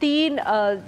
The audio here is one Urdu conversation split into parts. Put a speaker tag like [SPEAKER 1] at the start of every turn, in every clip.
[SPEAKER 1] 3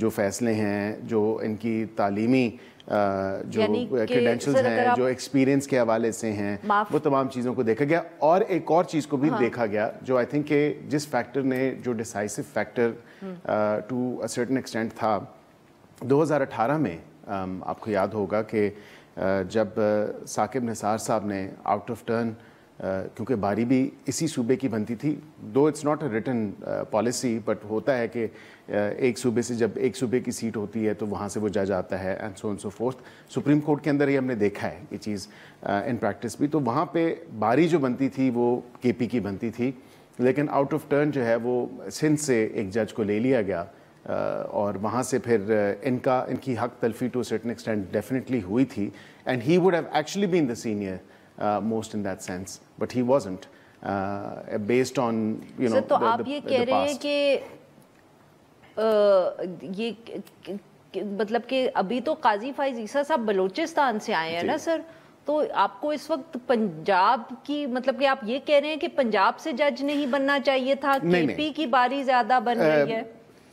[SPEAKER 2] جو فیصلے ہیں, جو ان کی تعلیمی جو کریڈینشلز ہیں, جو ایکسپیرینس کے حوالے سے ہیں, وہ تمام چیزوں کو دیکھا گیا. اور ایک اور چیز کو بھی دیکھا گیا جو آئی تھنک کہ جس فیکٹر نے جو decisive factor to a certain extent تھا 2018 میں, آپ کو یاد ہوگا کہ جب ثاقب نثار صاحب نے آؤٹ آف ٹرن, کیونکہ باری بھی اسی صوبے کی بنتی تھی, though it's not a written policy, but ہوتا ہے کہ ایک صوبے سے جب ایک صوبے کی سیٹ ہوتی ہے تو وہاں سے وہ جج آتا ہے and so and so forth. Supreme court کے اندر ہی ہم نے دیکھا ہے یہ چیز ان پریکٹس بھی. تو وہاں پہ باری جو بنتی تھی وہ کے پی کی بنتی تھی, لیکن آؤٹ آف ٹرن جو ہے وہ سندھ سے ایک جج کو لے لیا گیا, اور وہاں سے پھر ان کی حق تلفی ٹو سرٹن ایکسٹینٹ ڈیفینیٹلی ہوئی تھی, and he would have actually been the senior most in that sense, but he wasn't based on
[SPEAKER 1] تو آپ یہ کہہ رہے ہیں کہ یہ مطلب کہ ابھی تو قاضی فائز عیسیٰ صاحب بلوچستان سے آئے ہیں نا سر, تو آپ کو اس وقت پنجاب کی مطلب کہ آپ یہ کہہ رہے ہیں کہ پنجاب سے جج نہیں بننا چاہیے تھا, کے پی کی باری زیادہ بن رہی ہے,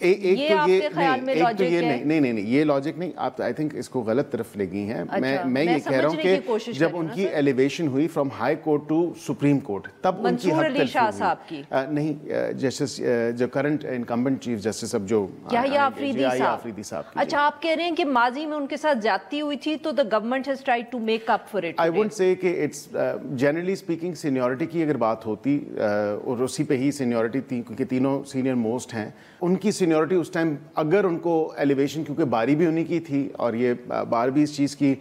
[SPEAKER 1] یہ آپ کے خیال میں لاجک ہے؟
[SPEAKER 2] نہیں, یہ لاجک نہیں, آپ آئی تھنک اس کو غلط طرف لے گئی ہیں. میں یہ کہہ رہا ہوں کہ جب ان کی ایلیویشن ہوئی from high court to supreme court, تب ان کی
[SPEAKER 1] منصور علی شاہ صاحب کی
[SPEAKER 2] نہیں, جسٹس جو کرنٹ انکمبنٹ چیف جسٹس اب جو
[SPEAKER 1] یحییٰ آفریدی صاحب. اچھا, آپ کہہ رہے ہیں کہ ماضی میں ان کے ساتھ زیادتی ہوئی تھی تو the government has tried to make up for it.
[SPEAKER 2] I wouldn't say کہ it's generally speaking سینیورٹی کی اگر بات ہوتی اور اسی پہ ہی سینیورٹی تھی, کیونکہ تینوں سینئر موسٹ ہیں, ان کی سینیورٹی اس ٹائم اگر ان کو ایلیویشن, کیونکہ باری بھی انہی کی تھی اور یہ بار بھی اس چیز کی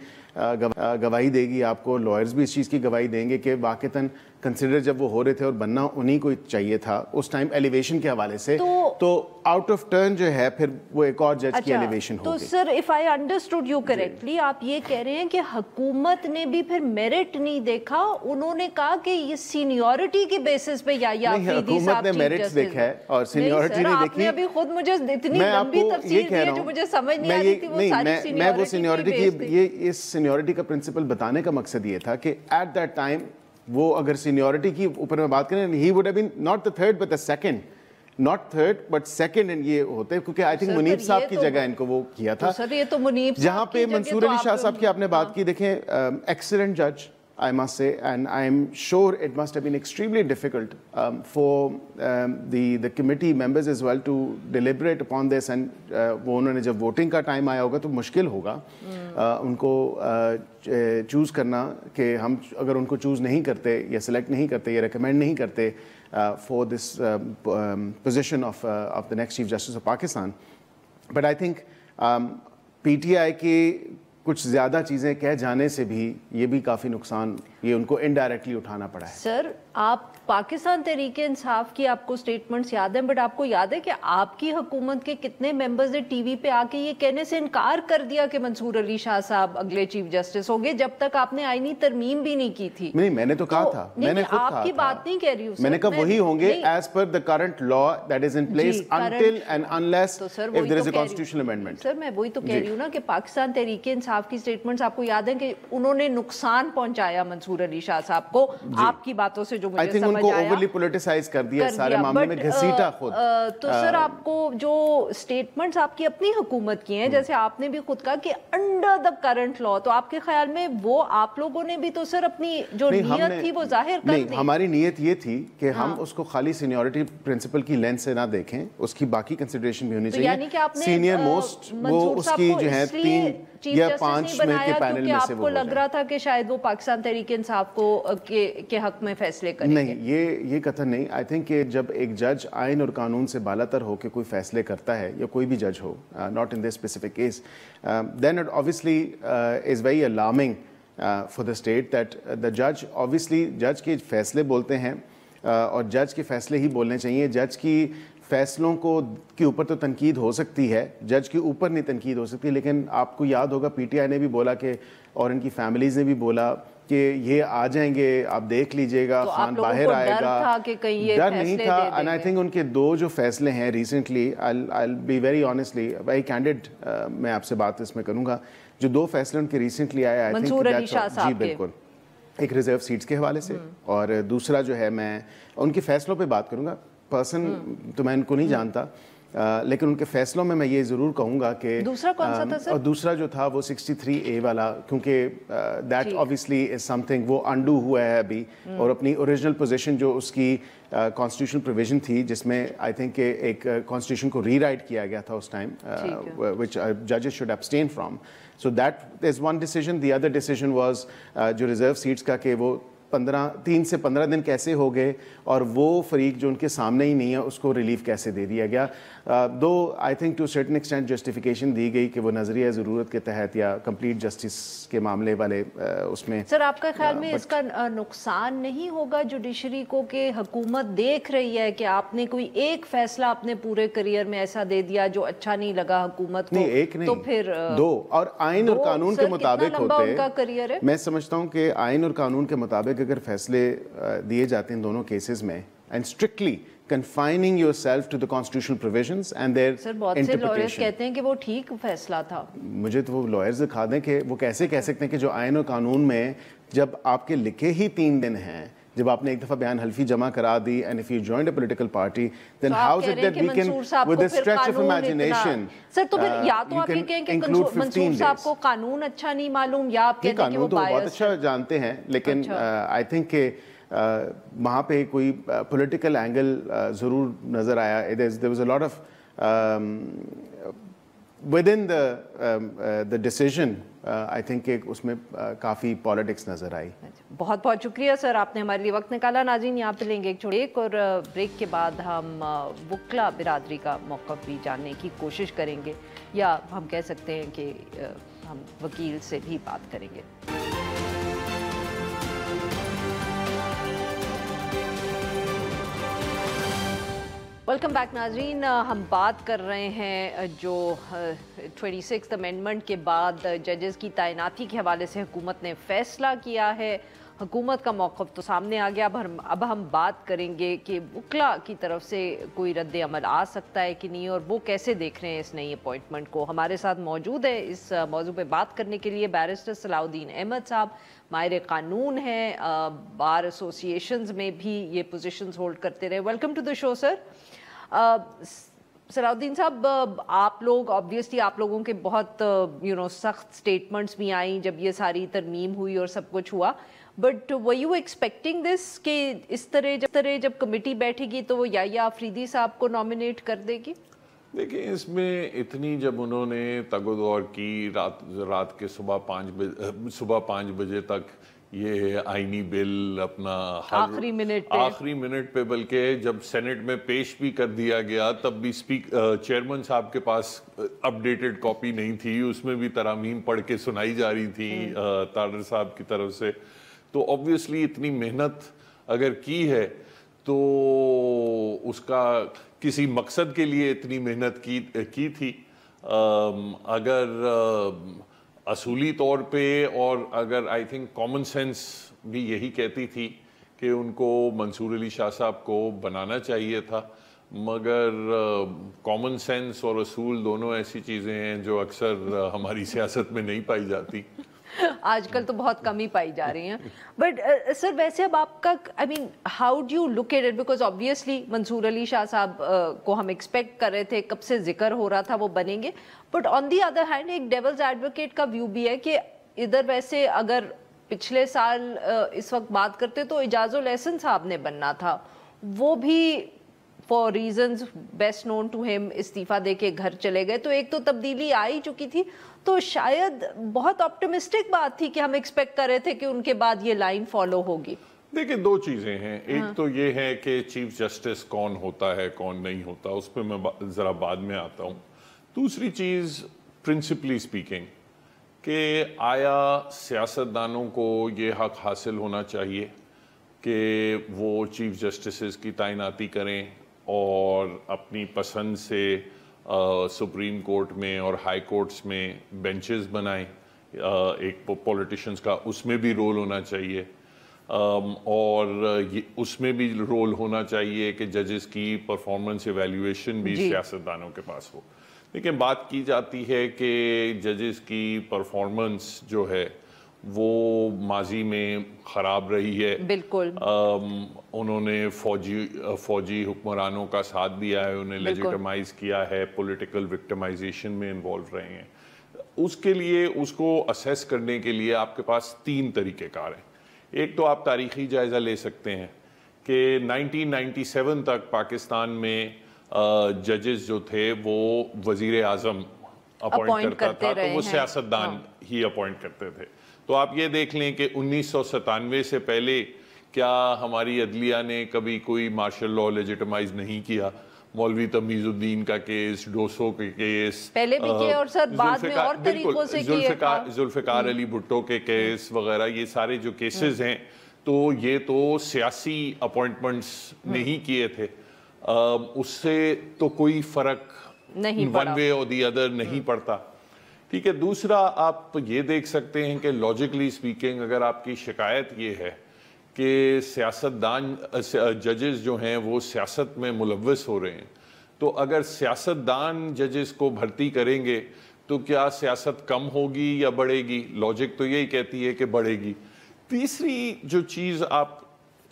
[SPEAKER 2] گواہی دے گی آپ کو, لائرز بھی اس چیز کی گواہی دیں گے کہ واقعتاً کنسیڈر جب وہ ہو رہے تھے اور بننا انہی کو چاہیے تھا اس ٹائم ایلیویشن کے حوالے سے, تو آؤٹ آف ٹرن جو ہے پھر وہ ایک اور جج کی ایلیویشن ہو گئی.
[SPEAKER 1] تو sir if I understood you correctly, آپ یہ کہہ رہے ہیں کہ حکومت نے بھی پھر میرٹ نہیں دیکھا, انہوں نے کہا کہ یہ سینیورٹی کی بیسس پہ یحییٰ آفریدی صاحب
[SPEAKER 2] حکومت نے میرٹ دیکھا ہے اور سینیورٹی نہیں دیکھی.
[SPEAKER 1] آپ نے ابھی خود مجھے اتنی لمبی تفصیل دی ہے جو مجھے سمجھ نہیں آ رہی تھی, وہ ساری
[SPEAKER 2] میں وہ سینیورٹی کی, یہ اس سینیورٹی کا پرنسپل بتانے کا مقصد یہ تھا کہ ایٹ دیٹ ٹائم وہ اگر سینیورٹی کی اوپر میں بات کریں, he would have been not the third but the second, not third bit second, and یہ ہوتے کیونکہ آئی تھنک منیب صاحب کی جگہ ان کو وہ کیا تھا. جہاں پہ منصور علی شاہ صاحب کی آپ نے بات کی, دیکھیں ایکسلنٹ جج I must say, and I'm sure it must have been extremely difficult for the committee members as well to deliberate upon this, and وہ انہوں نے جب ووٹنگ کا ٹائم آیا ہوگا تو مشکل ہوگا ان کو چوز کرنا کہ ہم اگر ان کو چوز نہیں کرتے یا سلیکٹ نہیں کرتے یا ریکمینڈ نہیں کرتے for this position of the next Chief Justice of Pakistan. But I think PTI کے کچھ زیادہ چیزیں کہہ جانے سے بھی یہ بھی کافی نقصان یہ ان کو انڈائریکٹلی اٹھانا پڑا ہے.
[SPEAKER 1] سر آپ پاکستان تحریک انصاف کی آپ کو سٹیٹمنٹس یاد ہیں, بٹ آپ کو یاد ہے کہ آپ کی حکومت کے کتنے ممبرز نے ٹی وی پہ آ کے یہ کہنے سے انکار کر دیا کہ منصور علی شاہ صاحب اگلے چیف جسٹس ہوں گے, جب تک آپ نے آئینی ترمیم بھی نہیں کی تھی.
[SPEAKER 2] نہیں, میں نے تو کہا تھا, میں نے خود کہا تھا,
[SPEAKER 1] آپ کی بات نہیں کہہ رہی ہوں,
[SPEAKER 2] میں نے کہا وہی ہوں گے as per the current law that is in place until and unless if there is a constitutional amendment.
[SPEAKER 1] سر میں وہی تو کہہ رہی ہوں نا کہ پاکستان تحریک انصاف کی سٹیٹمنٹس آپ کو یاد ہیں کہ انہوں نے نقصان پہنچایا منصور علی شاہ صاحب کو, آپ کی باتوں سے جو مجھے سمجھ
[SPEAKER 2] کو اوورلی پولیٹیسائز کر دیا سارے معاملے میں, گھسیٹا خود.
[SPEAKER 1] تو سر آپ کو جو سٹیٹمنٹس آپ کی اپنی حکومت کی ہیں, جیسے آپ نے بھی خود کہا کہ انڈر دا کرنٹ لا, تو آپ کے خیال میں وہ آپ لوگوں نے بھی تو سر اپنی جو نیت تھی وہ ظاہر کر دی.
[SPEAKER 2] نہیں, ہماری نیت یہ تھی کہ ہم اس کو خالی سینیورٹی پرنسپل کی لینس سے نہ دیکھیں, اس کی باقی کنسیڈریشن بھی ہونی چاہیے. سینئر موسٹ وہ اس کی جو ہے 3 یا 5 میں کے پینل میں سے وہ
[SPEAKER 1] آپ کو لگ رہا تھا کہ شاید وہ پاکستان تحریک انصاف کو کے حق میں فیصلے کریں گے.
[SPEAKER 2] نہیں, یہ قطعاً نہیں. آئی تھنک کہ جب ایک جج آئین اور قانون سے بالاتر ہو کے کوئی فیصلے کرتا ہے, یا کوئی بھی جج ہو, not in this specific case, then it obviously is very alarming for the state that the judge obviously جج کے فیصلے بولتے ہیں اور جج کے فیصلے ہی بولنے چاہیے. جج کی فیصلوں کے اوپر تو تنقید ہو سکتی ہے, جج کے اوپر نہیں تنقید ہو سکتی, لیکن آپ کو یاد ہوگا پی ٹی آئی نے بھی بولا کہ, اور ان کی فیملیز نے بھی بولا کہ یہ آ جائیں گے, آپ دیکھ لیجئے گا, خان باہر آئے گا. ڈر نہیں تھا. and I think ان کے 2 جو فیصلے ہیں recently, I'll be very honestly very candid, میں آپ سے بات اس میں کروں گا, جو 2 فیصلے ان کے ریسنٹلی آئے,
[SPEAKER 1] منصور علی شاہ صاحب کے,
[SPEAKER 2] جی بالکل, ایک ریزرو سیٹس کے حوالے سے, اور دوسرا جو ہے میں ان کے فیصلوں پہ بات کروں گا. پرسن تو میں ان کو نہیں جانتا, لیکن ان کے فیصلوں میں یہ ضرور کہوں گا کہ
[SPEAKER 1] دوسرا کون سا تھا سر؟
[SPEAKER 2] اور دوسرا جو تھا وہ 63A والا، کیونکہ that obviously is some thing وہ انڈو ہوا ہے ابھی، اور اپنی اوریجنل پوزیشن جو اس کی کانسٹیٹیوشن پروویژن تھی جس میں آئی تھنک کہ ایک کانسٹیٹیوشن کو ری رائٹ کیا گیا تھا اس time which judges should abstain from. So that is one decision. The other decision was جو ریزرو سیٹس کا کہ وہ 3 سے 15 دن کیسے ہو گئے، اور وہ فریق جو ان کے سامنے ہی نہیں ہے اس کو ریلیف کیسے دے دیا گیا. دو I think to certain extent justification دی گئی کہ وہ نظریہ ضرورت کے تحت یا کمپلیٹ جسٹس کے معاملے والے اس میں.
[SPEAKER 1] سر آپ کا خیال میں اس کا نقصان نہیں ہوگا جوڈیشری کو کہ حکومت دیکھ رہی ہے کہ آپ نے کوئی ایک فیصلہ اپنے پورے کریئر میں ایسا دے دیا جو اچھا نہیں لگا حکومت کو؟
[SPEAKER 2] نہیں، ایک نہیں،
[SPEAKER 1] تو پھر
[SPEAKER 2] 2، اور آئین اور قانون کے مطابق
[SPEAKER 1] ہوتے.
[SPEAKER 2] میں سمجھتا ہوں کہ آئین اور قانون کے مطابق اگر فیصلے دیے جاتے ہیں دونوں کیسز میں and strictly confining yourself to the constitutional provisions and their
[SPEAKER 1] سر بہت سے لائرز کہتے ہیں کہ وہ ٹھیک فیصلہ تھا.
[SPEAKER 2] مجھے تو وہ لائرز دکھا دیں کہ وہ کیسے کہہ سکتے ہیں کہ جو آئین اور قانون میں جب آپ کے لکھے ہی 3 دن ہیں، جب آپ نے ایک دفعہ بیان حلفی جمع کرا دی and if you joined a political party then how is it that we can with a stretch of imagination
[SPEAKER 1] سر تو پھر یا تو آپ یہ کہیں کہ منصور صاحب کو قانون اچھا نہیں معلوم، یا آپ کہتے ہیں کہ وہ
[SPEAKER 2] قانون تو بہت اچھا جانتے ہیں، لیکن I think کہ وہاں پہ کوئی پولیٹیکل اینگل ضرور نظر آیا. there was a lot of within the decision I think کہ اس میں کافی پالیٹکس نظر آئی.
[SPEAKER 1] بہت بہت شکریہ سر، آپ نے ہمارے لیے وقت نکالا. ناظرین یہاں پہ لیں گے ایک بریک، اور بریک کے بعد ہم وکلا برادری کا موقف بھی جاننے کی کوشش کریں گے، یا ہم کہہ سکتے ہیں کہ ہم وکیل سے بھی بات کریں گے. ویلکم بیک ناظرین، ہم بات کر رہے ہیں جو 26th امینڈمنٹ کے بعد ججز کی تعیناتی کے حوالے سے حکومت نے فیصلہ کیا ہے. حکومت کا موقف تو سامنے آ گیا، اب ہم بات کریں گے کہ وکلا کی طرف سے کوئی رد عمل آ سکتا ہے کہ نہیں، اور وہ کیسے دیکھ رہے ہیں اس نئی اپوائنٹمنٹ کو. ہمارے ساتھ موجود ہے اس موضوع پہ بات کرنے کے لیے بیرسٹر صلاح الدین احمد صاحب، ماہر قانون ہیں، بار ایسوسیشنز میں بھی یہ پوزیشنز ہولڈ کرتے رہے. ویلکم ٹو دا شو سر. صلاح الدین صاحب، آپ لوگ آبویسلی آپ لوگوں کے بہت سخت سٹیٹمنٹس بھی آئیں جب یہ ساری ترمیم ہوئی اور سب کچھ ہوا، but were you expecting this کہ اس طرح جب کمیٹی بیٹھے گی تو وہ یا آفریدی صاحب کو نامینیٹ کر دے گی؟
[SPEAKER 3] دیکھیں، اس میں اتنی جب انہوں نے تگ و دور کی رات کے صبح 5 بجے تک یہ آئینی بل اپنا آخری منٹ پہ، بلکہ جب سینٹ میں پیش بھی کر دیا گیا تب بھی چیئرمین صاحب کے پاس اپڈیٹڈ کاپی نہیں تھی، اس میں بھی ترامیم پڑھ کے سنائی جا رہی تھی تارڑ صاحب کی طرف سے. تو obviously اتنی محنت اگر کی ہے تو اس کا کسی مقصد کے لیے اتنی محنت کی تھی. اگر اصولی طور پہ، اور اگر آئی تھنک کامن سینس بھی یہی کہتی تھی کہ ان کو منصور علی شاہ صاحب کو بنانا چاہیے تھا، مگر کامن سینس اور اصول دونوں ایسی چیزیں ہیں جو اکثر ہماری سیاست میں نہیں پائی جاتی.
[SPEAKER 1] آج کل تو بہت کم ہی پائی جا رہی ہیں. بٹ سر ویسے اب آپ کا how do you look at it, because obviously Mansoor Ali Shah sahab کو ہم ایکسپیکٹ کر رہے تھے، کب سے ذکر ہو رہا تھا وہ بنیں گے، but on the other hand ایک ڈیولز ایڈوکیٹ کا ویو بھی ہے کہ ادھر ویسے اگر پچھلے سال اس وقت بات کرتے تو اعجاز الاحسن صاحب نے بننا تھا، وہ بھی for reasons best known to him استعفیٰ دے کے گھر چلے گئے. تو ایک تو تبدیلی آ ہی چکی تھی، تو شاید بہت آپٹمسٹک بات تھی کہ ہم ایکسپیکٹ کر رہے تھے کہ ان کے بعد یہ لائن فالو ہوگی.
[SPEAKER 3] دیکھیں، 2 چیزیں ہیں. ایک تو یہ ہے کہ چیف جسٹس کون ہوتا ہے کون نہیں ہوتا، اس پہ میں ذرا بعد میں آتا ہوں. دوسری چیز پرنسپلی اسپیکنگ کہ آیا سیاستدانوں کو یہ حق حاصل ہونا چاہیے کہ وہ چیف جسٹسز کی تعیناتی کریں اور اپنی پسند سے سپریم کورٹ میں اور ہائی کورٹس میں بینچز بنائیں. ایک پولیٹیشنز کا اس میں بھی رول ہونا چاہیے، اور اس میں بھی رول ہونا چاہیے کہ ججز کی پرفارمنس ایویلیویشن بھی سیاستدانوں کے پاس ہو. لیکن بات کی جاتی ہے کہ ججز کی پرفارمنس جو ہے وہ ماضی میں خراب رہی ہے.
[SPEAKER 1] بالکل
[SPEAKER 3] انہوں نے فوجی حکمرانوں کا ساتھ دیا ہے, انہیں لیجیٹمائز کیا ہے, پولیٹیکل وکٹمائزیشن میں انوالو رہے ہیں. اس کے لیے اس کو اسیس کرنے کے لیے آپ کے پاس 3 طریقہ کار ہیں. ایک تو آپ تاریخی جائزہ لے سکتے ہیں کہ 1997 تک پاکستان میں ججز جو تھے وہ وزیر اعظم اپوائنٹ کرتا تھا, تو وہ سیاستدان ہی اپوائنٹ کرتے تھے. تو آپ یہ دیکھ لیں کہ 1997 سے پہلے کیا ہماری عدلیہ نے کبھی کوئی مارشل لاء لیجیٹمائز نہیں کیا. مولوی تمیز الدین کا کیس, ڈوسو کے کیس
[SPEAKER 1] پہلے بھی کیے اور سر بعد میں اور طریقوں سے کیے,
[SPEAKER 3] ذوالفقار علی بھٹو کے کیس وغیرہ, یہ سارے جو کیسز ہیں تو یہ تو سیاسی اپوائنٹمنٹس نہیں کیے تھے. اس سے تو کوئی فرق ون وے اور دی ادر نہیں پڑتا. ٹھیک ہے. دوسرا آپ یہ دیکھ سکتے ہیں کہ لاجیکلی سپیکنگ اگر آپ کی شکایت یہ ہے کہ سیاستدان ججز جو ہیں وہ سیاست میں ملوث ہو رہے ہیں, تو اگر سیاستدان ججز کو بھرتی کریں گے تو کیا سیاست کم ہوگی یا بڑھے گی؟ لاجک تو یہی کہتی ہے کہ بڑھے گی. تیسری جو چیز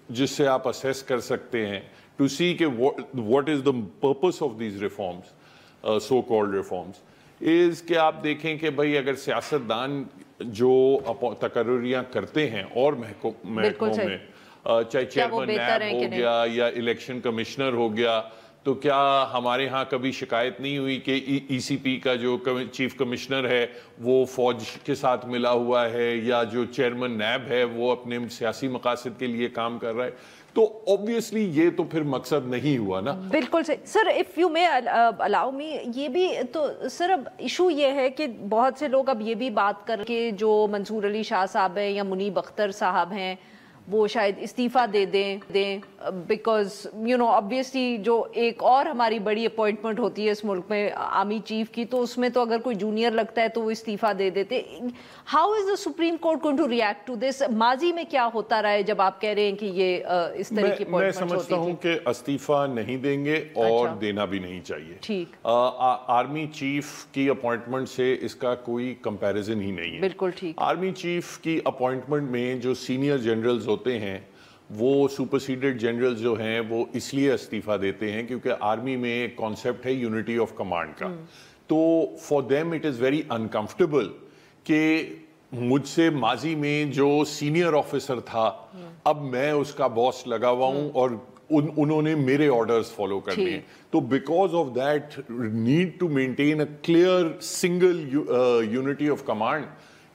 [SPEAKER 3] جس سے آپ اسیس کر سکتے ہیں ٹو سی کہ what is the purpose of these reforms, so called reforms, is کہ آپ دیکھیں کہ بھئی اگر سیاستدان جو تقرریاں کرتے ہیں اور محکموں میں, چاہے چیئرمین نیب ہو گیا یا الیکشن کمشنر ہو گیا, تو کیا ہمارے ہاں کبھی شکایت نہیں ہوئی کہ ای سی پی کا جو چیف کمشنر ہے وہ فوج کے ساتھ ملا ہوا ہے, یا جو چیئرمین نیب ہے وہ اپنے سیاسی مقاصد کے لیے کام کر رہا ہے؟ تو obviously یہ تو پھر مقصد نہیں ہوا نا.
[SPEAKER 1] بالکل صحیح. سر if you may allow me, یہ بھی تو سر اب ایشو یہ ہے کہ بہت سے لوگ اب یہ بھی بات کر کے جو منصور علی شاہ صاحب ہیں یا منیب اختر صاحب ہیں وہ شاید استعفیٰ دے دیں بیکاز یو نو obviously جو ایک اور ہماری بڑی اپوائنٹمنٹ ہوتی ہے اس ملک میں آرمی چیف کی, تو اس میں تو اگر کوئی جونیئر لگتا ہے تو وہ استعفیٰ دے دیتے. How is the supreme court going to react to this? ماضی میں کیا ہوتا رہا ہے جب آپ کہہ رہے ہیں کہ یہ اس طرح کی اپوائنٹمنٹ ہوتی
[SPEAKER 3] تھی؟ میں سمجھتا ہوں کہ استعفیٰ نہیں دیں گے اور دینا بھی نہیں چاہیے.
[SPEAKER 1] ٹھیک.
[SPEAKER 3] آرمی چیف کی اپوائنٹمنٹ سے اس کا کوئی کمپیریزن ہی نہیں ہے.
[SPEAKER 1] بالکل ٹھیک.
[SPEAKER 3] آرمی چیف کی اپوائنٹمنٹ میں جو سینئر جنرلز ہوتے ہیں وہ سپرسیڈڈ جنرل جو ہیں وہ اس لیے استعفیٰ دیتے ہیں کیونکہ آرمی میں ایک کانسیپٹ ہے یونٹی آف کمانڈ کا. تو for them it is very uncomfortable کہ مجھ سے ماضی میں جو سینئر آفیسر تھا اب میں اس کا باس لگا ہوا ہوں اور انہوں نے میرے آرڈرز فالو کرنے ہیں. تو because of that need to maintain a clear single unity of command,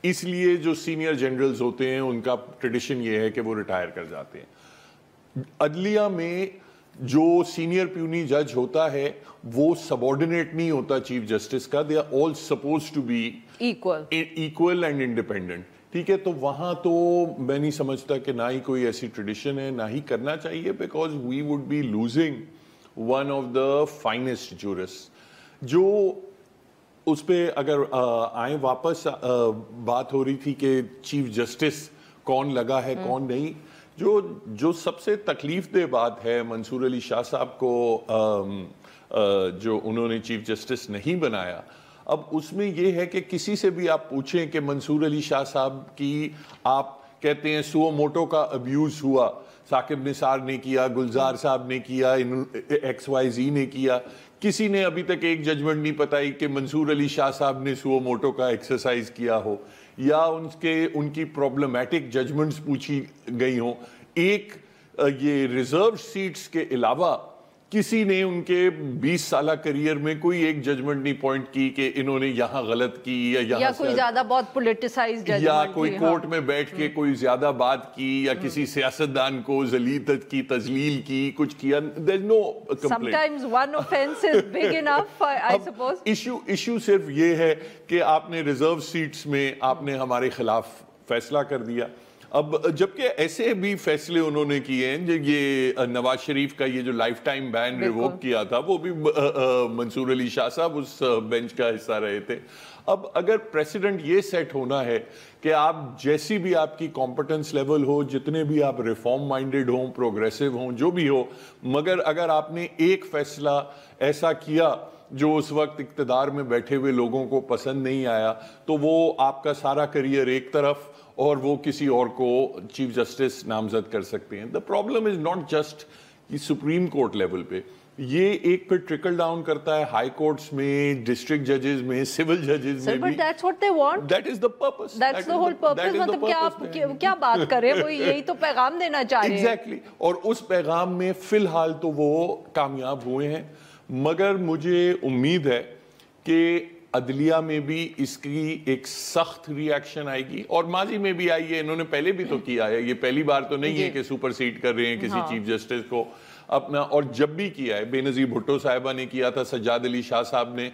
[SPEAKER 3] اس لیے جو سینئر جنرلز ہوتے ہیں ان کا ٹریڈیشن یہ ہے کہ وہ ریٹائر کر جاتے ہیں. عدلیہ میں جو سینئر پیونی جج ہوتا ہے وہ سبارڈینیٹ نہیں ہوتا چیف جسٹس کا, they are all supposed to be equal and independent. ٹھیک ہے. تو وہاں تو میں نہیں سمجھتا کہ نہ ہی کوئی ایسی ٹریڈیشن ہے, نہ ہی کرنا چاہیے, because we would be losing one of the finest jurist. جو اس پہ اگر آئیں واپس, بات ہو رہی تھی کہ چیف جسٹس کون لگا ہے کون نہیں. جو سب سے تکلیف دہ بات ہے منصور علی شاہ صاحب کو جو انہوں نے چیف جسٹس نہیں بنایا, اب اس میں یہ ہے کہ کسی سے بھی آپ پوچھیں کہ منصور علی شاہ صاحب کی, آپ کہتے ہیں سو موٹو کا ابیوز ہوا, ثاقب نثار نے کیا, گلزار صاحب نے کیا, ایکس وائی زی نے کیا, کسی نے ابھی تک ایک ججمنٹ نہیں بتائی کہ منصور علی شاہ صاحب نے سو موٹو کا ایکسرسائز کیا ہو یا ان کی پرابلمٹک ججمنٹس پوچھی گئی ہوں. ایک یہ ریزرو سیٹس کے علاوہ کسی نے ان کے 20 سالہ کریئر میں کوئی ایک ججمنٹ نہیں پوائنٹ کی کہ انہوں نے یہاں غلط کی یا
[SPEAKER 1] کوئی زیادہ بہت پولیٹیسائز ججمنٹ
[SPEAKER 3] یا کوئی کورٹ میں بیٹھ کے کوئی زیادہ بات کی یا کسی سیاستدان کو ذلیل کی, تذلیل کی, کچھ کیا. There's no complaint.
[SPEAKER 1] Sometimes one offense is big enough, I suppose.
[SPEAKER 3] Issue صرف یہ ہے کہ آپ نے ریزرو سیٹس میں آپ نے ہمارے خلاف فیصلہ کر دیا. اب جبکہ ایسے بھی فیصلے انہوں نے کیے ہیں, یہ نواز شریف کا یہ جو لائف ٹائم بین ریووک کیا تھا وہ بھی منصور علی شاہ صاحب اس بینچ کا حصہ رہے تھے. اب اگر پریسیڈنٹ یہ سیٹ ہونا ہے کہ آپ جیسی بھی آپ کی کمپٹنس لیول ہو, جتنے بھی آپ ریفارم مائنڈڈ ہوں, پروگریسو ہوں, جو بھی ہو, مگر اگر آپ نے ایک فیصلہ ایسا کیا جو اس وقت اقتدار میں بیٹھے ہوئے لوگوں کو پسند نہیں آیا, تو وہ آپ کا سارا کریئر ایک طرف اور وہ کسی اور کو چیف جسٹس نامزد کر سکتے ہیں. The problem is not just supreme court level پہ, یہ ایک پھر ٹرکل ڈاؤن کرتا ہے ہائی کورٹس میں, ڈسٹرکٹ ججز میں, سول ججز میں بھی.
[SPEAKER 1] That's what they want.
[SPEAKER 3] That is the purpose.
[SPEAKER 1] That's the whole purpose. مطلب کیا بات کریں, وہ یہی تو پیغام دینا چاہ رہے ہیں.
[SPEAKER 3] Exactly. اور اس پیغام میں فی الحال تو وہ کامیاب ہوئے ہیں, مگر مجھے امید ہے کہ عدلیہ میں بھی اس کی ایک سخت ری ایکشن آئے گی, اور ماضی میں بھی آئی ہے, انہوں نے پہلے بھی تو کیا ہے, یہ پہلی بار تو نہیں ہے کہ سپر سیڈ کر رہے ہیں کسی چیف جسٹس کو اپنا, اور جب بھی کیا ہے, بے نظیر بھٹو صاحبہ نے کیا تھا سجاد علی شاہ صاحب نے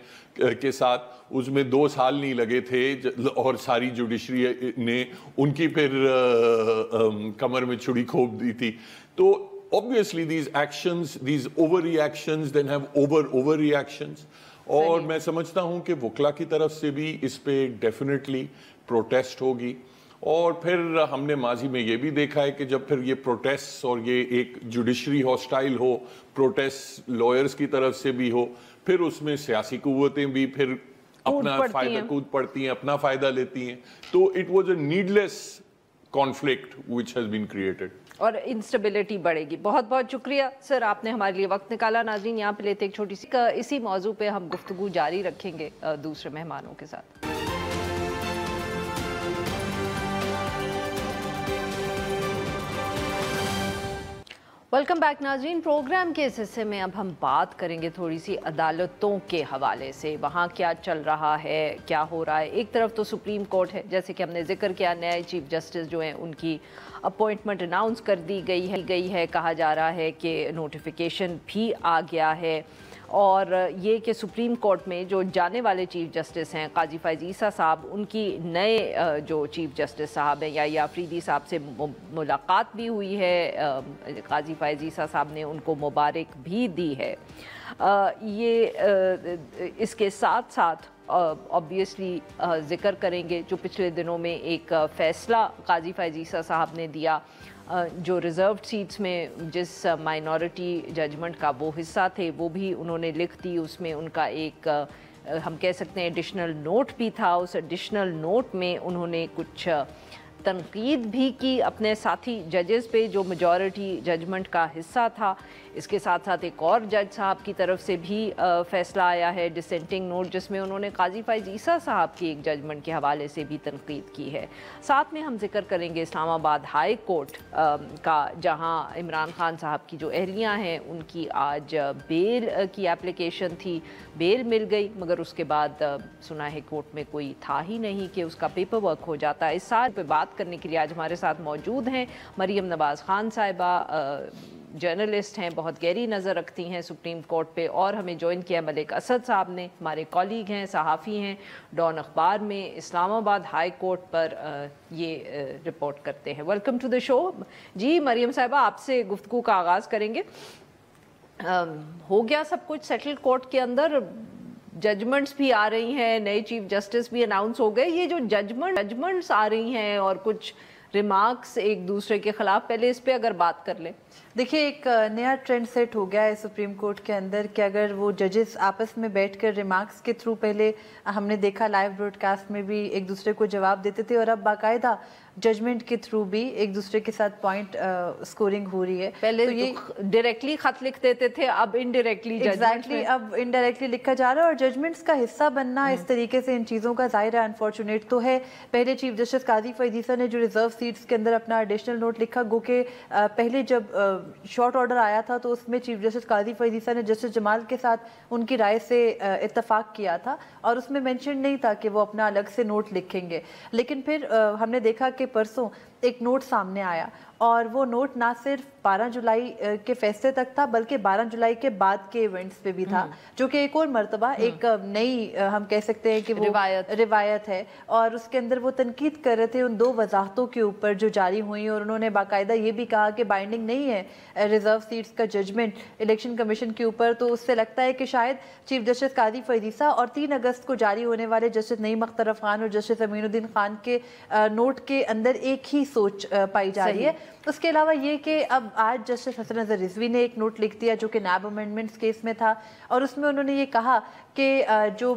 [SPEAKER 3] کے ساتھ, اس میں 2 سال نہیں لگے تھے, اور ساری جوڈیشری نے ان کی پھر کمر میں چھڑی کھوپ دی تھی. تو obviously these actions, these overreactions then have overreactions. اور میں سمجھتا ہوں کہ وکلا کی طرف سے بھی اس پہ ڈیفینیٹلی پروٹیسٹ ہوگی, اور پھر ہم نے ماضی میں یہ بھی دیکھا ہے کہ جب پھر یہ پروٹیسٹ اور یہ ایک جوڈیشری ہاسٹائل ہو, پروٹیسٹ لائرز کی طرف سے بھی ہو, پھر اس میں سیاسی قوتیں بھی پھر اپنا فائدہ کود پڑتی ہیں, اپنا فائدہ لیتی ہیں. تو it was a needless conflict which has been created.
[SPEAKER 1] اور انسٹیبلٹی بڑھے گی. بہت بہت شکریہ سر, آپ نے ہمارے لیے وقت نکالا. ناظرین, یہاں پہ لیتے ایک چھوٹی سی, اسی موضوع پہ ہم گفتگو جاری رکھیں گے دوسرے مہمانوں کے ساتھ. ویلکم بیک ناظرین. پروگرام کے اس حصے میں اب ہم بات کریں گے تھوڑی سی عدالتوں کے حوالے سے, وہاں کیا چل رہا ہے, کیا ہو رہا ہے. ایک طرف تو سپریم کورٹ ہے, جیسے کہ ہم نے ذکر کیا, نئے چیف جسٹس جو ہیں ان کی اپوائنٹمنٹ اناؤنس کر دی گئی ہے. کہا جا رہا ہے کہ نوٹیفیکیشن بھی آ گیا ہے, اور یہ کہ سپریم کورٹ میں جو جانے والے چیف جسٹس ہیں قاضی فائز عیسیٰ صاحب, ان کی نئے جو چیف جسٹس صاحب ہیں یا آفریدی صاحب سے ملاقات بھی ہوئی ہے. قاضی فائز عیسیٰ صاحب نے ان کو مبارک بھی دی ہے. یہ اس کے ساتھ ساتھ obviously ذکر کریں گے جو پچھلے دنوں میں ایک فیصلہ قاضی فائز عیسیٰ صاحب نے دیا, جو ریزروڈ سیٹس میں جس مائنورٹی ججمنٹ کا وہ حصہ تھے وہ بھی انہوں نے لکھ دی. اس میں ان کا ایک ہم کہہ سکتے ہیں ایڈیشنل نوٹ بھی تھا. اس ایڈیشنل نوٹ میں انہوں نے کچھ تنقید بھی کی اپنے ساتھی ججز پہ جو میجورٹی ججمنٹ کا حصہ تھا. اس کے ساتھ ساتھ ایک اور جج صاحب کی طرف سے بھی فیصلہ آیا ہے, ڈسینٹنگ نوٹ, جس میں انہوں نے قاضی فائز عیسیٰ صاحب کی ایک ججمنٹ کے حوالے سے بھی تنقید کی ہے. ساتھ میں ہم ذکر کریں گے اسلام آباد ہائی کورٹ کا, جہاں عمران خان صاحب کی جو اہلیہ ہیں ان کی آج بیل کی اپلیکیشن تھی. بیل مل گئی, مگر اس کے بعد سنا ہے کورٹ میں کوئی تھا ہی نہیں کہ اس کا پیپر ورک ہو جاتا. اس سال پہ بات کرنے کے لیے آج ہمارے ساتھ موجود ہیں مریم نواز خان صاحبہ, جرنلسٹ ہیں, بہت گہری نظر رکھتی ہیں سپریم کورٹ پہ, اور ہمیں جوائن کیا ملک اسد صاحب نے, ہمارے کالیگ ہیں, صحافی ہیں, ڈان اخبار میں اسلام آباد ہائی کورٹ پر یہ رپورٹ کرتے ہیں. ویلکم ٹو دی شو. جی مریم صاحبہ, آپ سے گفتگو کا آغاز کریں گے. ہو گیا سب کچھ سیٹل کورٹ کے اندر, ججمنٹس بھی آ رہی ہیں, نئے چیف جسٹس بھی اناؤنس ہو گئے. یہ جو ججمنٹس آ رہی ہیں اور کچھ ریمارکس ایک دوسرے کے خلاف, پہلے اس پہ اگر بات کر لیں.
[SPEAKER 4] دیکھیے, ایک نیا ٹرینڈ سیٹ ہو گیا ہے سپریم کورٹ کے اندر کہ اگر وہ ججز آپس میں بیٹھ کر ریمارکس کے تھرو, پہلے ہم نے دیکھا لائیو براڈ کاسٹ میں بھی ایک دوسرے کو جواب دیتے تھے, اور اب باقاعدہ ججمنٹ کے تھرو بھی ایک دوسرے کے ساتھ پوائنٹ سکورنگ ہو رہی ہے.
[SPEAKER 1] پہلے تو ڈائریکٹلی خط لکھ دیتے تھے, اب انڈائریکٹلی
[SPEAKER 4] اب انڈائریکٹلی لکھا جا رہا ہے, اور ججمنٹس کا حصہ بننا اس طریقے سے ان چیزوں کا ظاہر ہے انفارچونیٹ تو ہے. پہلے چیف جسٹس قاضی فائز عیسیٰ نے جو ریزرو سیٹس کے اندر اپنا ایڈیشنل نوٹ لکھا, گو کہ پہلے جب شارٹ آرڈر آیا تھا تو اس میں چیف جسٹس قاضی فائز عیسیٰ نے جسٹس جمال کے ساتھ ان کی رائے سے اتفاق کیا تھا, اور اس میں مینشن نہیں تھا کہ وہ اپنا الگ سے نوٹ لکھیں گے. لیکن پھر ہم نے دیکھا کہ پرسوں ایک نوٹ سامنے آیا, اور وہ نوٹ نہ صرف 12 جولائی کے فیصلے تک تھا بلکہ 12 جولائی کے بعد کے ایونٹس پہ بھی تھا, جو کہ ایک اور مرتبہ ایک نئی ہم کہہ سکتے ہیں کہ وہ روایت ہے. اور اس کے اندر وہ تنقید کر رہے تھے ان 2 وضاحتوں کے اوپر جو جاری ہوئی, اور انہوں نے باقاعدہ یہ بھی کہا کہ بائنڈنگ نہیں ہے ریزرو سیٹس کا ججمنٹ الیکشن کمیشن کے اوپر. تو اس سے لگتا ہے کہ شاید چیف جسٹس قاضی فائز عیسیٰ اور 3 اگست کو جاری ہونے والے جسٹس نعیم اختر افغان اور جسٹس امین الدین خان کے نوٹ کے اندر ایک ہی سوچ پائی جا رہی ہے. اس کے علاوہ یہ کہ اب آج جسٹس حسن اظہر رضوی نے ایک نوٹ لکھ دیا جو کہ نیب امینڈمنٹس کیس میں تھا, اور اس میں انہوں نے یہ کہا کہ جو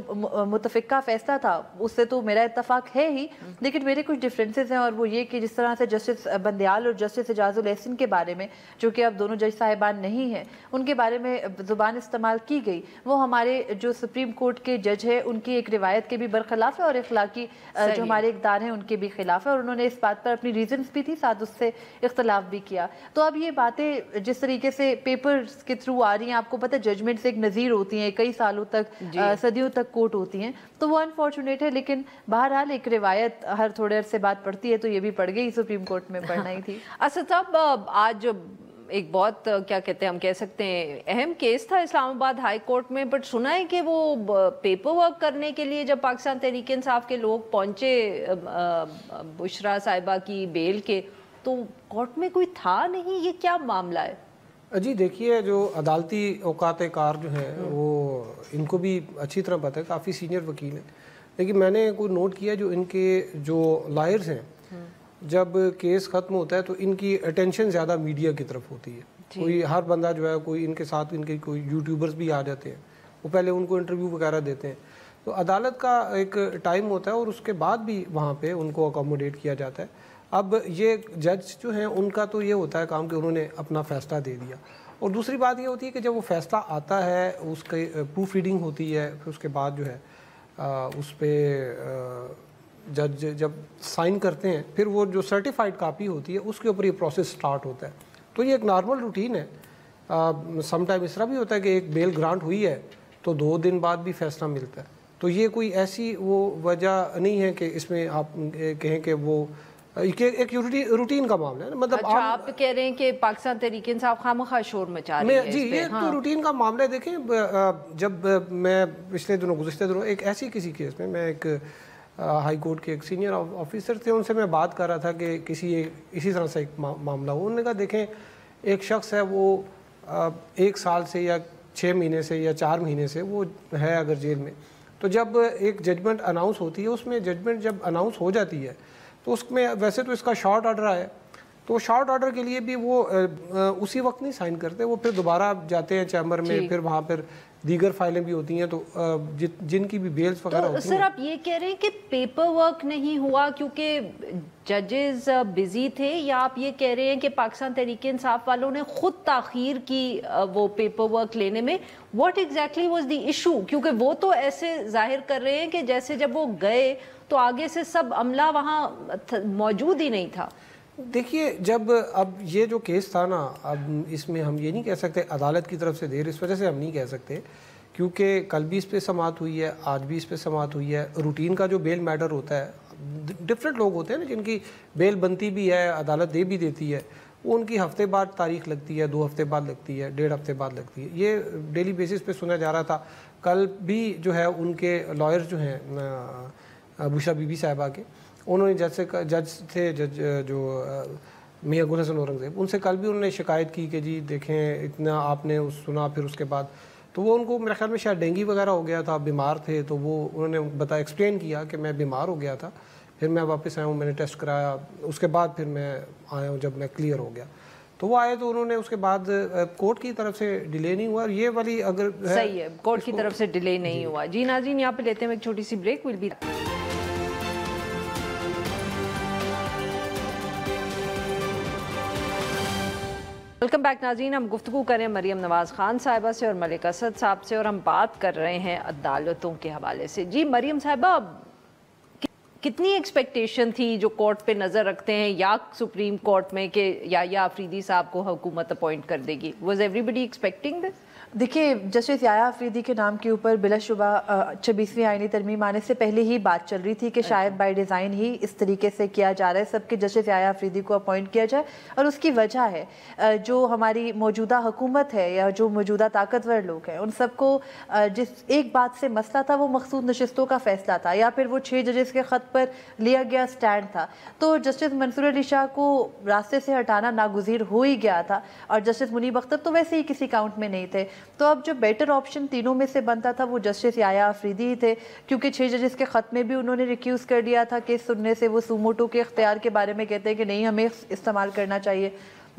[SPEAKER 4] متفقہ فیصلہ تھا اس سے تو میرا اتفاق ہے ہی، لیکن میرے کچھ ڈفرینسز ہیں، اور وہ یہ کہ جس طرح سے جسٹس بندیال اور جسٹس اعجاز الاحسن کے بارے میں، جو کہ اب دونوں جج صاحبان نہیں ہیں، ان کے بارے میں زبان استعمال کی گئی، وہ ہمارے جو سپریم کورٹ کے جج ہے ان کی ایک روایت کے بھی برخلاف ہے، اور اخلاقی جو ہمارے اقدار ہیں ان کے بھی خلاف ہے، اور انہوں نے اس بات پر اپنی ریزنز بھی تھی، ساتھ اس سے اختلاف بھی کیا۔ تو اب یہ باتیں جس طریقے سے پیپرز کے تھرو آ رہی ہیں، آپ کو پتہ ججمنٹس ایک نظیر ہوتی ہیں، کئی سالوں تک صدیوں تک کوٹ ہوتی ہیں، تو وہ انفارچونیٹ ہے، لیکن بہرحال ایک روایت ہر تھوڑے عرصے بعد پڑتی ہے، تو یہ بھی پڑ گئی، سپریم کورٹ میں پڑھنا ہی تھی۔
[SPEAKER 1] اسد صاحب، آج ایک بہت کیا کہتے ہیں، ہم کہہ سکتے ہیں اہم کیس تھا اسلام آباد ہائی کورٹ میں، بٹ سنا ہے کہ وہ پیپر ورک کرنے کے لیے جب پاکستان تحریک انصاف کے لوگ پہنچے بشرا صاحبہ کی بیل کے، تو کورٹ میں کوئی تھا نہیں، یہ کیا معاملہ ہے؟
[SPEAKER 5] جی دیکھیے، جو عدالتی اوقات کار جو ہیں وہ ان کو بھی اچھی طرح پتہ ہے، کافی سینئر وکیل ہیں، لیکن میں نے کوئی نوٹ کیا جو ان کے جو لائرز ہیں، جب کیس ختم ہوتا ہے تو ان کی اٹینشن زیادہ میڈیا کی طرف ہوتی ہے، کوئی ہر بندہ جو ہے، کوئی ان کے ساتھ ان کے کوئی یوٹیوبرز بھی آ جاتے ہیں، وہ پہلے ان کو انٹرویو وغیرہ دیتے ہیں، تو عدالت کا ایک ٹائم ہوتا ہے اور اس کے بعد بھی وہاں پہ ان کو اکوموڈیٹ کیا جاتا ہے۔ اب یہ جج جو ہیں ان کا تو یہ ہوتا ہے کام کہ انہوں نے اپنا فیصلہ دے دیا، اور دوسری بات یہ ہوتی ہے کہ جب وہ فیصلہ آتا ہے، اس کی پروف ریڈنگ ہوتی ہے، پھر اس کے بعد جو ہے اس پہ جج جب سائن کرتے ہیں، پھر وہ جو سرٹیفائڈ کاپی ہوتی ہے اس کے اوپر یہ پروسیس سٹارٹ ہوتا ہے، تو یہ ایک نارمل روٹین ہے۔ سم ٹائم اس طرح بھی ہوتا ہے کہ ایک بیل گرانٹ ہوئی ہے تو 2 دن بعد بھی فیصلہ ملتا ہے، تو یہ کوئی ایسی وہ وجہ نہیں ہے کہ اس میں آپ کہیں کہ وہ ایک روٹین کا معاملہ ہے، مطلب
[SPEAKER 1] آپ کہہ رہے ہیں کہ پاکستان تحریک انصاف خامخواہ شور مچا رہی ہے؟
[SPEAKER 5] جی یہ تو روٹین کا معاملہ ہے۔ دیکھیں، جب میں گزشتہ دنوں ایک ایسی کسی کیس میں ایک ہائی کورٹ کے ایک سینئر آفیسر تھے، ان سے میں بات کر رہا تھا کہ اسی طرح سے ایک معاملہ ہو، انہوں نے کہا دیکھیں ایک شخص ہے، وہ 1 سال سے یا 6 مہینے سے یا 4 مہینے سے وہ ہے اگر جیل میں، تو جب ایک ججمنٹ اناؤنس ہوتی ہے، اس میں ججمنٹ جب اناؤنس ہو جاتی ہے تو اس میں ویسے تو اس کا شارٹ آرڈر آیا، تو شارٹ آرڈر کے لیے بھی وہ اسی وقت نہیں سائن کرتے، وہ پھر دوبارہ جاتے ہیں چیمبر میں، پھر وہاں پر دیگر فائلیں بھی ہوتی ہیں، تو جن کی بھی بیلز وغیرہ ہوتی ہیں۔
[SPEAKER 1] سر آپ یہ کہہ رہے ہیں کہ پیپر ورک نہیں ہوا کیونکہ ججز بزی تھے، یا آپ یہ کہہ رہے ہیں کہ پاکستان تحریک انصاف والوں نے خود تاخیر کی وہ پیپر ورک لینے میں؟ What exactly was the issue? کیونکہ وہ تو ایسے ظاہر کر رہے ہیں کہ جیسے جب وہ گئے تو آگے سے سب عملہ وہاں موجود ہی نہیں تھا۔
[SPEAKER 5] دیکھیے، جب اب یہ جو کیس تھا نا، اب اس میں ہم یہ نہیں کہہ سکتے عدالت کی طرف سے دیر، اس وجہ سے ہم نہیں کہہ سکتے کیونکہ کل بھی اس پہ سماعت ہوئی ہے، آج بھی اس پہ سماعت ہوئی ہے۔ روٹین کا جو بیل میٹر ہوتا ہے، ڈفرینٹ لوگ ہوتے ہیں نا جن کی بیل بنتی بھی ہے، عدالت دے بھی دیتی ہے، وہ ان کی ہفتے بعد تاریخ لگتی ہے، 2 ہفتے بعد لگتی ہے، 1.5 ہفتے بعد لگتی ہے، یہ ڈیلی بیسس پہ سنا جا رہا تھا۔ کل بھی جو ہے ان کے لائر جو ہیں بشرا بی بی صاحبہ کے، انہوں نے جج تھے جو میاں گل حسن اورنگزیب، ان سے کل بھی انہوں نے شکایت کی کہ جی دیکھیں اتنا آپ نے سنا، پھر اس کے بعد تو وہ ان کو میرے خیال میں شاید ڈینگی وغیرہ ہو گیا تھا، بیمار تھے، تو وہ انہوں نے ایکسپلین کیا کہ میں بیمار ہو گیا تھا، پھر میں واپس آیا ہوں، میں نے ٹیسٹ کرایا، اس کے بعد پھر میں آیا ہوں جب میں کلیئر ہو گیا، تو وہ آئے تو انہوں نے اس کے بعد کورٹ کی طرف سے ڈیلے نہیں ہوا، اور یہ والی اگر
[SPEAKER 1] صحیح ہے کورٹ کی طرف سے ڈیلے نہیں ہوا۔ جی ناظرین، یہاں پہ لیتے ہیں ایک چھوٹی سی break, will be welcome back. ناظرین، ہم گفتگو کریں مریم نواز خان صاحبہ سے اور ملک اسد صاحب سے، اور ہم بات کر رہے ہیں عدالتوں کے حوالے سے۔ جی مریم صاحبہ، کتنی ایکسپیکٹیشن تھی جو کورٹ پہ نظر رکھتے ہیں یا سپریم کورٹ میں کہ یا آفریدی صاحب کو حکومت اپوائنٹ کر دے گی؟ Was every body expecting this?
[SPEAKER 4] دیکھیے، جسٹس یحییٰ آفریدی کے نام کے اوپر بلا شبہ 26ویں آئینی ترمیم آنے سے پہلے ہی بات چل رہی تھی کہ شاید بائی ڈیزائن ہی اس طریقے سے کیا جا رہا ہے سب کے جسٹس یحییٰ آفریدی کو اپوائنٹ کیا جائے، اور اس کی وجہ ہے جو ہماری موجودہ حکومت ہے یا جو موجودہ طاقتور لوگ ہیں ان سب کو جس ایک بات سے مسئلہ تھا وہ مخصوص نشستوں کا فیصلہ تھا، یا پھر وہ 6 ججز کے خط پر لیا گیا سٹینڈ تھا، تو جسٹس منصور علی شاہ کو راستے سے ہٹانا ناگزیر ہو ہی گیا تھا، اور جسٹس منیب اختر تو ویسے ہی کسی کاؤنٹ میں نہیں تھے، تو اب جو بیٹر آپشن تینوں میں سے بنتا تھا وہ جسٹس یحییٰ آفریدی ہی تھے، کیونکہ 6 ججز کے خط میں بھی انہوں نے ریکیوز کر دیا تھا کہ سننے سے وہ سوموٹو کے اختیار کے بارے میں کہتے ہیں کہ نہیں ہمیں استعمال کرنا چاہیے۔